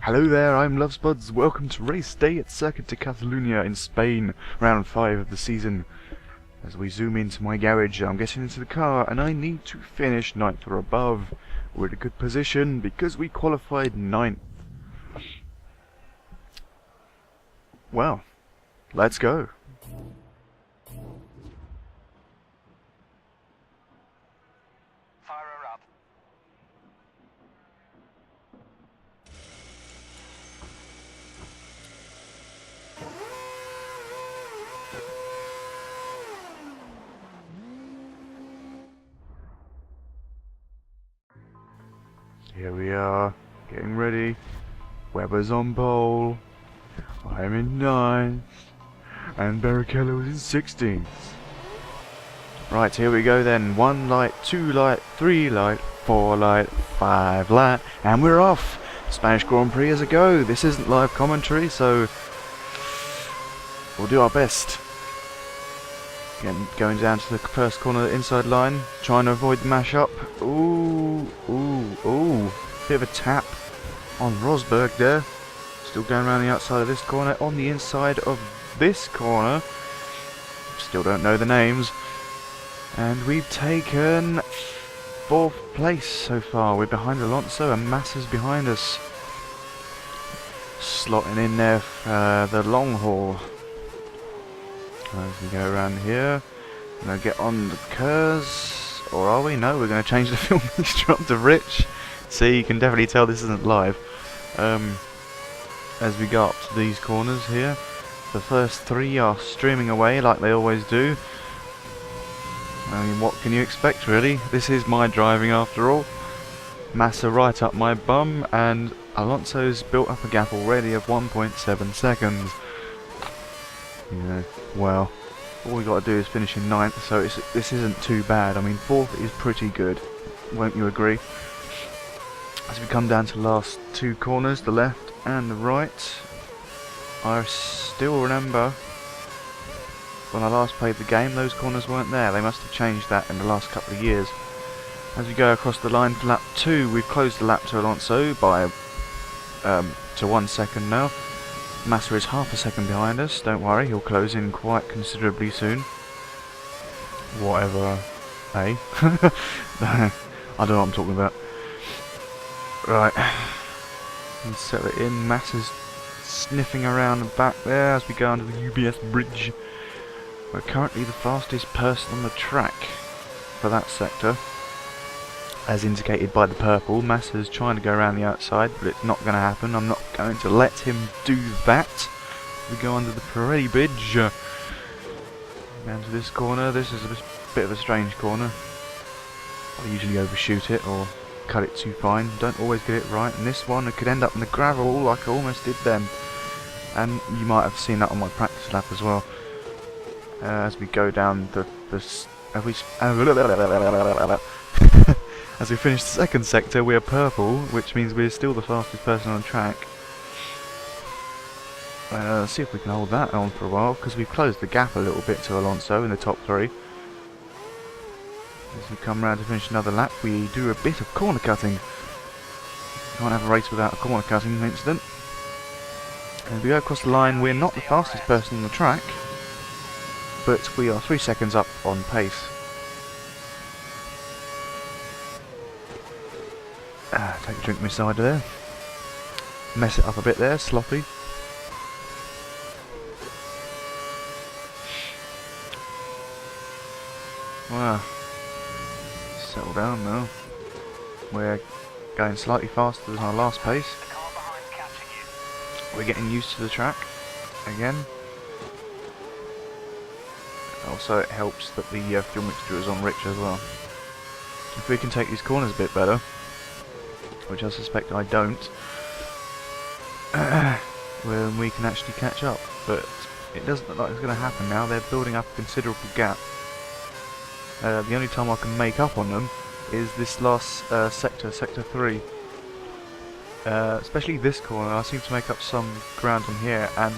Hello there, I'm Lovesbuds. Welcome to race day at Circuit de Catalunya in Spain, round 5 of the season. As we zoom into my garage, I'm getting into the car and I need to finish 9th or above. We're in a good position because we qualified 9th. Well, let's go. Here we are, getting ready. Webber's on pole. I'm in 9th. And Barrichello is in 16th. Right, here we go then. 1 light, 2 light, 3 light, 4 light, 5 light, and we're off! Spanish Grand Prix as a go. This isn't live commentary, so we'll do our best. Again, going down to the first corner, the inside line, trying to avoid the mash-up. Ooh, ooh, ooh. Bit of a tap on Rosberg there. Still going around the outside of this corner. On the inside of this corner, still don't know the names. And we've taken 4th place so far. We're behind Alonso and Massa's behind us. Slotting in there for the long haul. As we go around here, we're going to get on the curves, or are we? No, we're going to change the film mixture up to rich. See, you can definitely tell this isn't live. As we go up to these corners here, the first 3 are streaming away like they always do. I mean, what can you expect really? This is my driving after all. Massa right up my bum, and Alonso's built up a gap already of 1.7 seconds. Yeah, well, all we got to do is finish in 9th, so this isn't too bad. I mean, 4th is pretty good, won't you agree? As we come down to the last 2 corners, the left and the right, I still remember when I last played the game, those corners weren't there. They must have changed that in the last couple of years. As we go across the line to lap 2, we've closed the lap to Alonso by to 1 second now. Massa is half a second behind us, don't worry, he'll close in quite considerably soon. Whatever, eh? I don't know what I'm talking about. Right, let's settle it in. Massa's sniffing around the back there as we go under the UBS bridge. We're currently the fastest person on the track for that sector, as indicated by the purple. Massa's trying to go around the outside, but it's not going to happen. I'm not going to let him do that. We go under the Pirelli bridge. Down to this corner. This is a bit of a strange corner. I usually overshoot it or cut it too fine. Don't always get it right. And this one, it could end up in the gravel like I almost did then. And you might have seen that on my practice lap as well. As we go down as we finish the second sector, we are purple, which means we're still the fastest person on the track. See if we can hold that on for a while, because we've closed the gap a little bit to Alonso in the top 3. As we come round to finish another lap, we do a bit of corner cutting. Can't have a race without a corner cutting incident. As we go across the line, we're not the fastest person on the track, but we are 3 seconds up on pace. Take a drink from my side there. Mess it up a bit there, sloppy. Wow. Settle down now. We're going slightly faster than our last pace. We're getting used to the track again. Also, it helps that the fuel mixture is on rich as well. If we can take these corners a bit better, which I suspect I don't, when we can actually catch up. But it doesn't look like it's going to happen now. They're building up a considerable gap. The only time I can make up on them is this last sector, sector 3. Especially this corner, I seem to make up some ground on here, and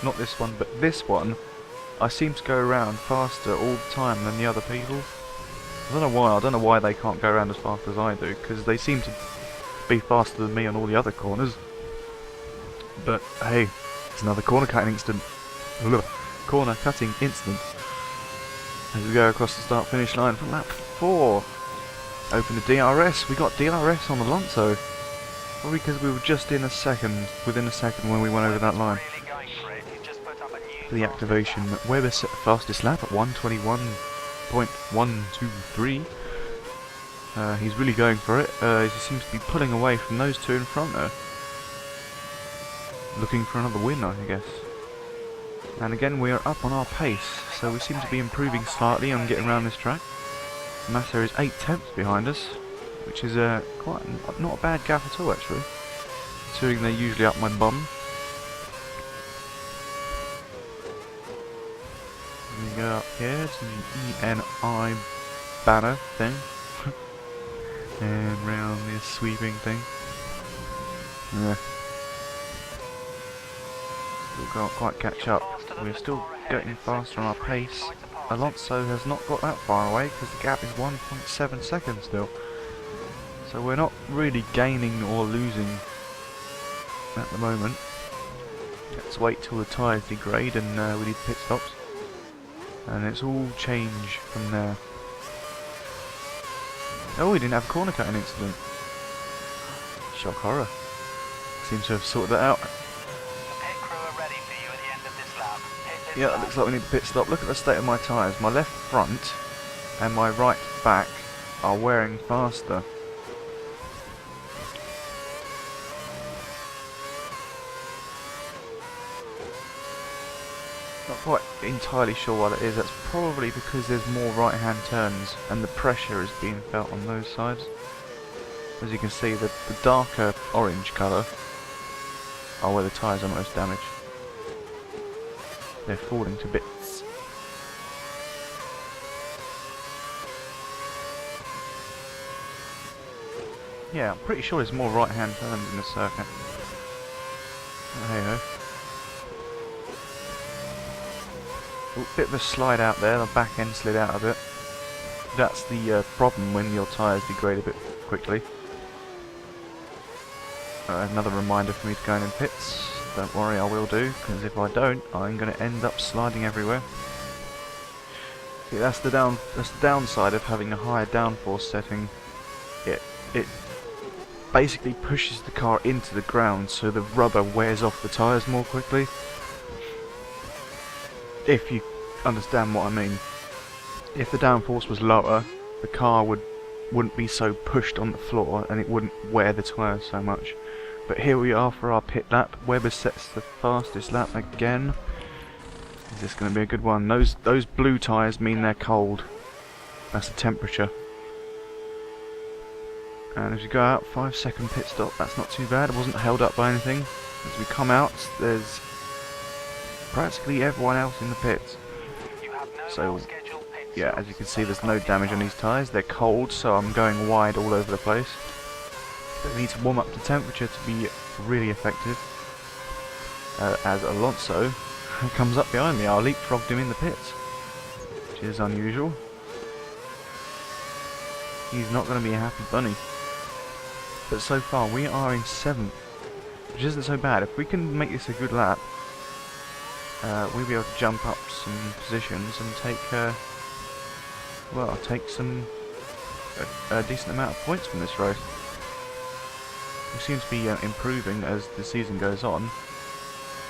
not this one, but this one, I seem to go around faster all the time than the other people. I don't know why they can't go around as fast as I do, because they seem to be faster than me on all the other corners. But hey, it's another corner cutting incident. Corner cutting incident. As we go across the start-finish line for lap 4. Open the DRS. We got DRS on Alonso. Probably because we were just within a second when we went over that line. For the activation, Webber set the fastest lap at 1:21.123. He's really going for it. He seems to be pulling away from those two in front there. Looking for another win, I guess. And again, we are up on our pace, so we seem to be improving slightly on getting around this track. Massa is 8 tenths behind us, which is quite not a bad gap at all, actually, considering they're usually up my bum. We go up here to the ENI banner thing, and round this sweeping thing. Yeah. Still can't quite catch up. We're still getting faster on our pace. Alonso has not got that far away because the gap is 1.7 seconds still. So we're not really gaining or losing at the moment. Let's wait till the tyres degrade and we need pit stops. And it's all change from there. Oh, we didn't have a corner cutting incident. Shock horror. Seems to have sorted that out. Yeah, it looks like we need a pit stop. Look at the state of my tyres. My left front and my right back are wearing faster. Not quite entirely sure what it is. That's probably because there's more right-hand turns and the pressure is being felt on those sides. As you can see, the darker orange colour are where the tyres are most damaged. They're falling to bits. Yeah, I'm pretty sure there's more right-hand turns in the circuit. Oh, hey ho. Oh, bit of a slide out there, the back end slid out a bit. That's the problem when your tyres degrade a bit quickly. Another reminder for me to go in pits. Don't worry, I will do, because if I don't, I'm going to end up sliding everywhere. See, that's the downside of having a higher downforce setting. It basically pushes the car into the ground, so the rubber wears off the tyres more quickly. If you understand what I mean. If the downforce was lower, the car wouldn't be so pushed on the floor, and it wouldn't wear the tyres so much. But here we are for our pit lap. Webber sets the fastest lap again. Is this going to be a good one? Those blue tyres mean they're cold. That's the temperature. And as we go out, 5-second pit stop. That's not too bad. It wasn't held up by anything. As we come out, there's practically everyone else in the pits. So, yeah, as you can see, there's no damage on these tyres. They're cold, so I'm going wide all over the place. But we need to warm up the temperature to be really effective. As Alonso comes up behind me, I leapfrogged him in the pits, which is unusual. He's not going to be a happy bunny. But so far we are in 7th, which isn't so bad. If we can make this a good lap, we'll be able to jump up some positions and take, a decent amount of points from this race. We seem to be improving as the season goes on.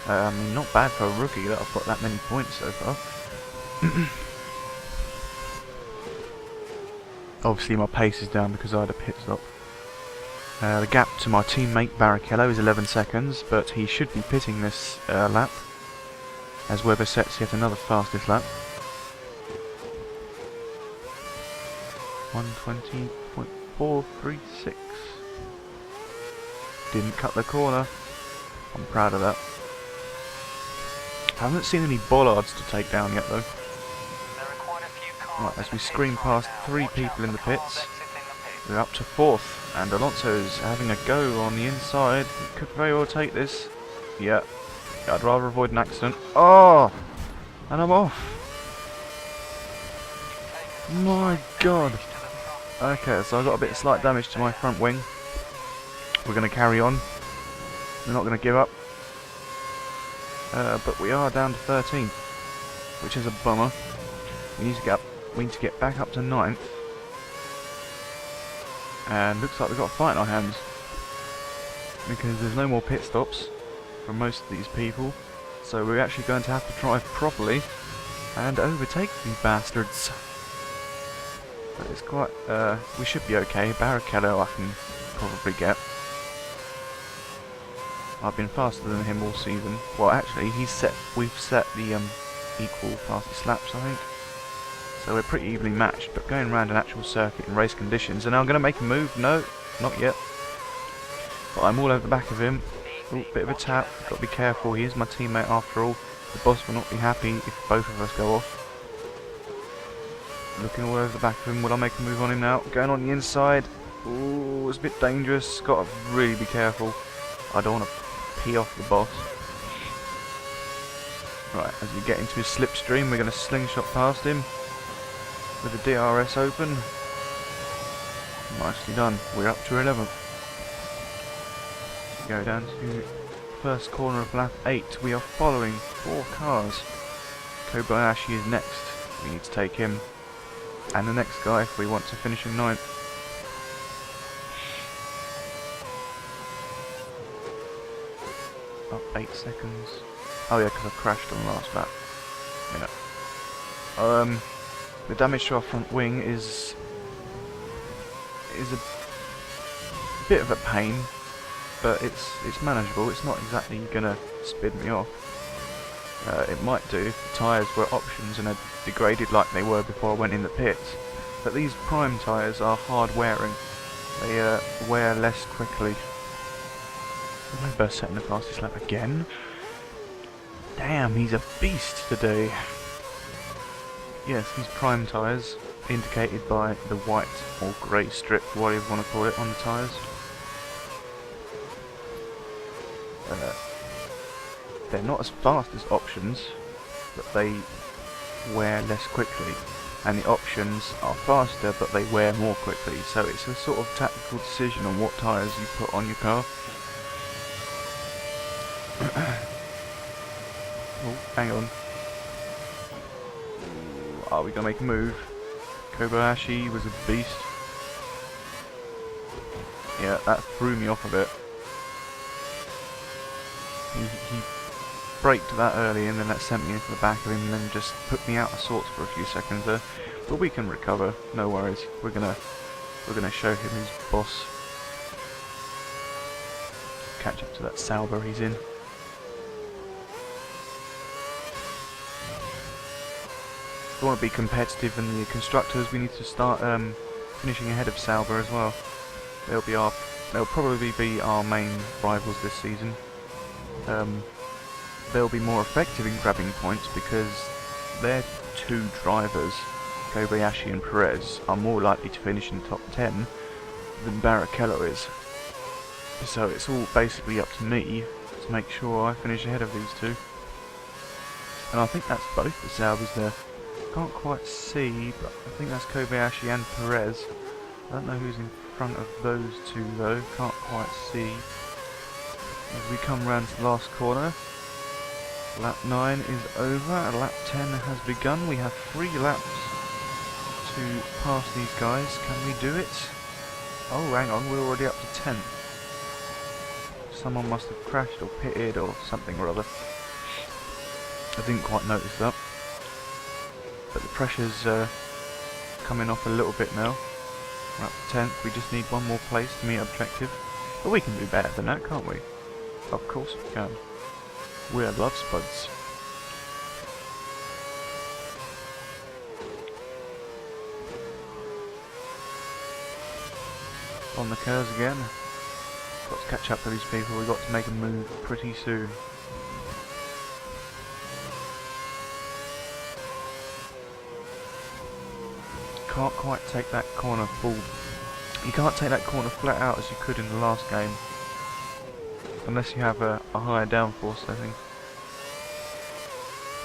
I mean, not bad for a rookie that I've got that many points so far. Obviously my pace is down because I had a pit stop. The gap to my teammate Barrichello is 11 seconds, but he should be pitting this lap, as Webber sets yet another fastest lap. 1:20.436. Didn't cut the corner. I'm proud of that. I haven't seen any bollards to take down yet though. Right, as we scream past 3 people in the pits, we're up to 4th, and Alonso's having a go on the inside. He could very well take this. Yeah, I'd rather avoid an accident. Oh! And I'm off! My god! Okay, so I got a bit of slight damage to my front wing. We're going to carry on. We're not going to give up. but we are down to 13th, which is a bummer. We need to get back up to 9th, and looks like we've got a fight in our hands because there's no more pit stops for most of these people, so we're actually going to have to drive properly and overtake these bastards. But it's quite, we should be okay. Barrichello I can probably get. I've been faster than him all season. Well, actually, we've set the equal fastest laps, I think. So we're pretty evenly matched. But going around an actual circuit in race conditions, and I'm going to make a move. No, not yet. But I'm all over the back of him. Ooh, bit of a tap. Got to be careful. He is my teammate after all. The boss will not be happy if both of us go off. Looking all over the back of him. Will I make a move on him now? Going on the inside. Ooh, it's a bit dangerous. Got to really be careful. I don't want to pee off the boss. Right, as we get into his slipstream, we're going to slingshot past him with the DRS open. Nicely done. We're up to 11th. Go down to first corner of lap 8. We are following 4 cars. Kobayashi is next. We need to take him and the next guy if we want to finish in 9th. Up 8 seconds. Oh yeah, because I crashed on the last lap. Yeah. The damage to our front wing is a bit of a pain, but it's manageable. It's not exactly gonna spin me off. It might do if the tyres were options and had degraded like they were before I went in the pits. But these prime tyres are hard wearing. They wear less quickly. I remember setting the fastest lap again. Damn, he's a beast today. Yes, these prime tyres, indicated by the white or grey strip, whatever you want to call it, on the tyres. They're not as fast as options, but they wear less quickly. And the options are faster, but they wear more quickly. So it's a sort of tactical decision on what tyres you put on your car. Oh, hang on. Are we going to make a move? Kobayashi was a beast. Yeah, that threw me off a bit. He braked that early and then that sent me into the back of him and then just put me out of sorts for a few seconds there. But we can recover, no worries. We're gonna show him his boss. Catch up to that Sauber he's in. If we want to be competitive in the constructors, we need to start finishing ahead of Sauber as well. They'll probably be our main rivals this season. They'll be more effective in grabbing points because their 2 drivers, Kobayashi and Perez, are more likely to finish in the top 10 than Barrichello is. So it's all basically up to me to make sure I finish ahead of these 2. And I think that's both the Saubers there. Can't quite see, but I think that's Kobayashi and Perez. I don't know who's in front of those 2 though, can't quite see. As we come round to the last corner, lap 9 is over, and lap 10 has begun. We have 3 laps to pass these guys. Can we do it? Oh, hang on, we're already up to 10th. Someone must have crashed or pitted or something or other. I didn't quite notice that. But the pressure's coming off a little bit now. We're up to 10th, we just need 1 more place to meet objective. But we can do better than that, can't we? Of course we can. We're love spuds. On the curves again. Got to catch up to these people, we've got to make a move pretty soon. Can't quite take that corner full. You can't take that corner flat out as you could in the last game. Unless you have a higher downforce setting.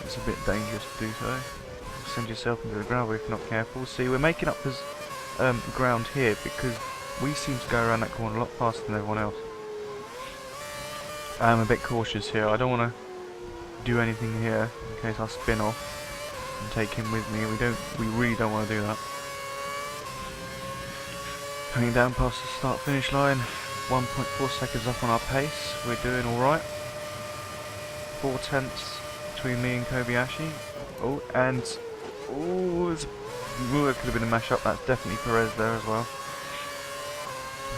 It's a bit dangerous to do so. You'll send yourself into the gravel if you're not careful. See, we're making up this ground here because we seem to go around that corner a lot faster than everyone else. I'm a bit cautious here. I don't want to do anything here in case I spin off and take him with me. We really don't want to do that. Coming down past the start finish line, 1.4 seconds up on our pace. We're doing alright. 4/10 between me and Kobayashi. Oh, and it could have been a mash up. That's definitely Perez there as well.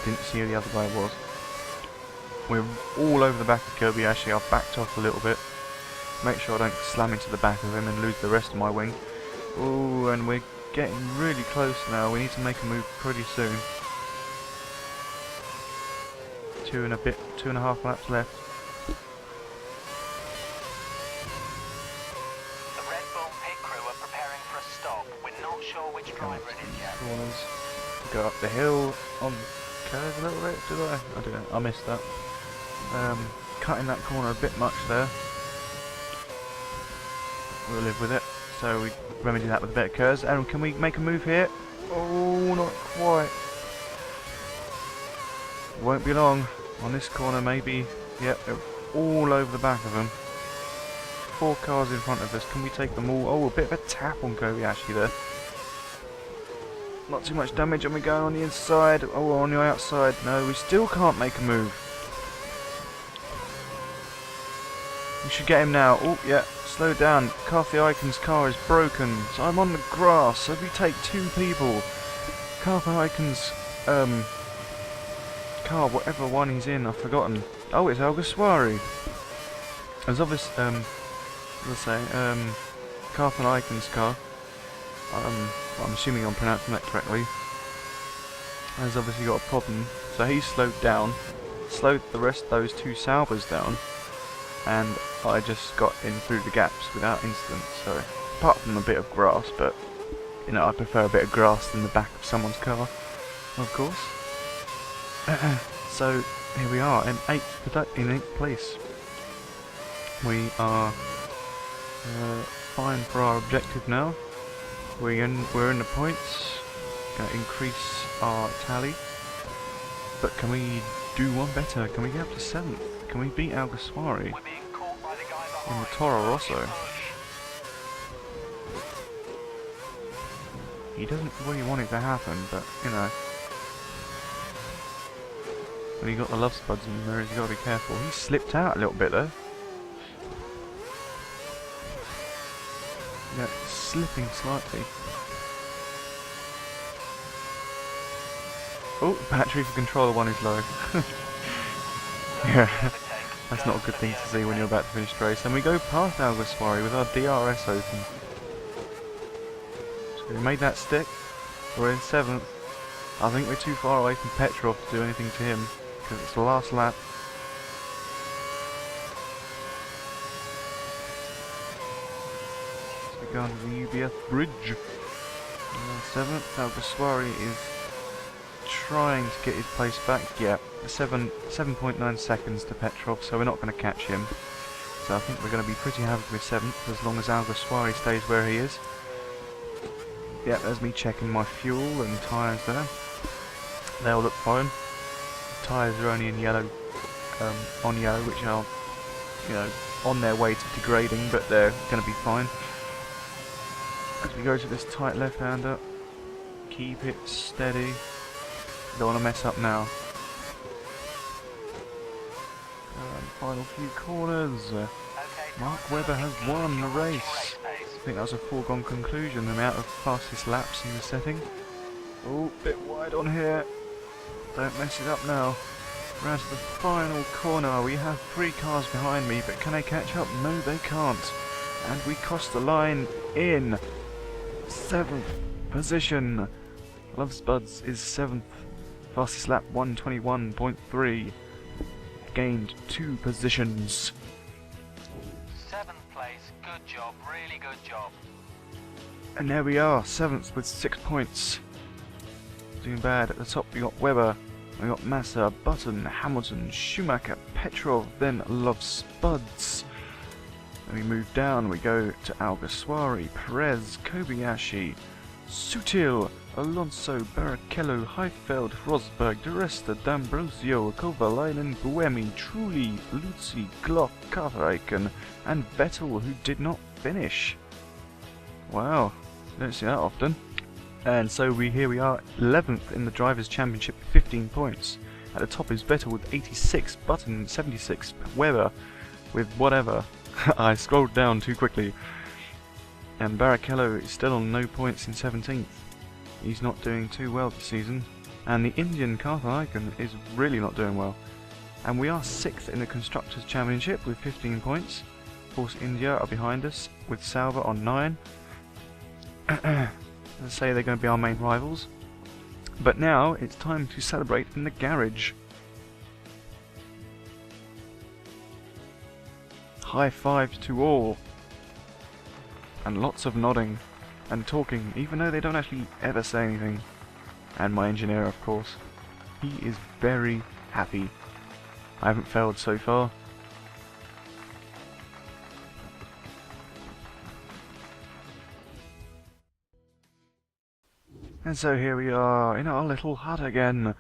Didn't see who the other guy was. We're all over the back of Kobayashi. I've backed off a little bit. Make sure I don't slam into the back of him and lose the rest of my wing. Oh, and we're getting really close now. We need to make a move pretty soon. 2.5 laps left. The Red Bull pit crew are preparing for a stop. We're not sure which driver it is yet. Corners. Go up the hill on curve a little bit, did I? I don't know, I missed that. Cutting that corner a bit much there. We'll live with it. So we remedy that with a bit of curves. And can we make a move here? Oh, not quite. Won't be long. On this corner maybe. Yep, all over the back of them. 4 cars in front of us. Can we take them all? Oh, a bit of a tap on Kobayashi there. Not too much damage, and we're going on the inside. Oh, on the outside. No, we still can't make a move. We should get him now. Oh, yeah. Slow down. Carthy Icon's car is broken. So I'm on the grass. So we take 2 people. Carthy Icon's car, whatever one he's in, I've forgotten. Oh, it's Alguersuari. There's obviously, let's say, Carthy Icon's car. I'm assuming I'm pronouncing that correctly. Has obviously got a problem. So he slowed down. Slowed the rest of those 2 Saubers down. And I just got in through the gaps without incident. So, apart from a bit of grass, but, you know, I prefer a bit of grass than the back of someone's car, of course. So, here we are, in 8th place. We are fine for our objective now. We're in the points. Gonna increase our tally. But can we do one better? Can we get up to 7th? Can we beat Alguersuari in the Toro Rosso? He doesn't really want it to happen, but you know, when you got the love spuds in there, you got to be careful. He slipped out a little bit there. Yeah, slipping slightly. Oh, battery for controller 1 is low. Yeah, that's not a good thing to see when you're about to finish the race. And we go past Alguersuari with our DRS open. So we made that stick. We're in 7th. I think we're too far away from Petrov to do anything to him, because it's the last lap. So we go under the UBS bridge. 7th, Alguersuari is trying to get his place back. Yeah, 7.9 seconds to Petrov, so we're not going to catch him. So I think we're going to be pretty happy with 7th as long as Alguersuari stays where he is. Yeah, there's me checking my fuel and tyres there. They'll look fine. Tyres are only in yellow, on yellow, which are, you know, on their way to degrading, but they're going to be fine. As we go to this tight left-hander, keep it steady. Don't want to mess up now. Final few corners. Mark Webber has won the race. I think that was a foregone conclusion, the amount of fastest laps he was setting. Oh, bit wide on here. Don't mess it up now. Round to the final corner. We have 3 cars behind me, but can they catch up? No, they can't. And we cross the line in 7th position. Love Spuds is 7th. Fastest lap 1:21.3. Gained 2 positions. 7th place, good job, really good job. And there we are, 7th with 6 points. Doing bad. At the top we got Webber, we got Massa, Button, Hamilton, Schumacher, Petrov, then Love Spuds. Then we move down, we go to Alguersuari, Perez, Kobayashi, Sutil, Alonso, Barrichello, Heifeld, Rosberg, De Resta, D'Ambrosio, Kovalainen, Buemi, Trulli, Luzzi, Glock, Kartheiken, and Vettel, who did not finish. Wow, don't see that often. And so here we are, 11th in the Drivers' Championship with 15 points. At the top is Vettel with 86, Button 76, Webber with whatever. I scrolled down too quickly. And Barrichello is still on no points in 17th. He's not doing too well this season. And the Indian Kartheiken is really not doing well. And we are 6th in the Constructors' Championship with 15 points. Force India are behind us with Sauber on 9. Let's say they're going to be our main rivals. But now it's time to celebrate in the garage. High fives to all. And lots of nodding and talking, even though they don't actually ever say anything. And my engineer, of course. He is very happy. I haven't failed so far. And so here we are, in our little hut again.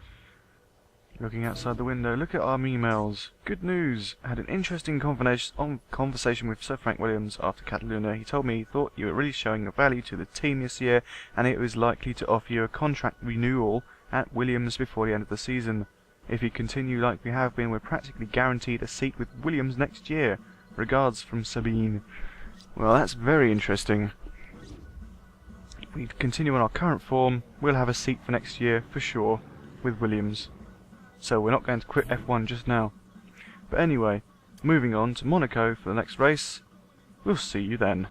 Looking outside the window, look at our emails. Good news! I had an interesting conversation with Sir Frank Williams after Catalunya. He told me he thought you were really showing a value to the team this year, and it was likely to offer you a contract renewal at Williams before the end of the season. If you continue like we have been, we're practically guaranteed a seat with Williams next year. Regards from Sabine. Well, that's very interesting. If we continue on our current form, we'll have a seat for next year, for sure, with Williams. So we're not going to quit F1 just now. But anyway, moving on to Monaco for the next race. We'll see you then.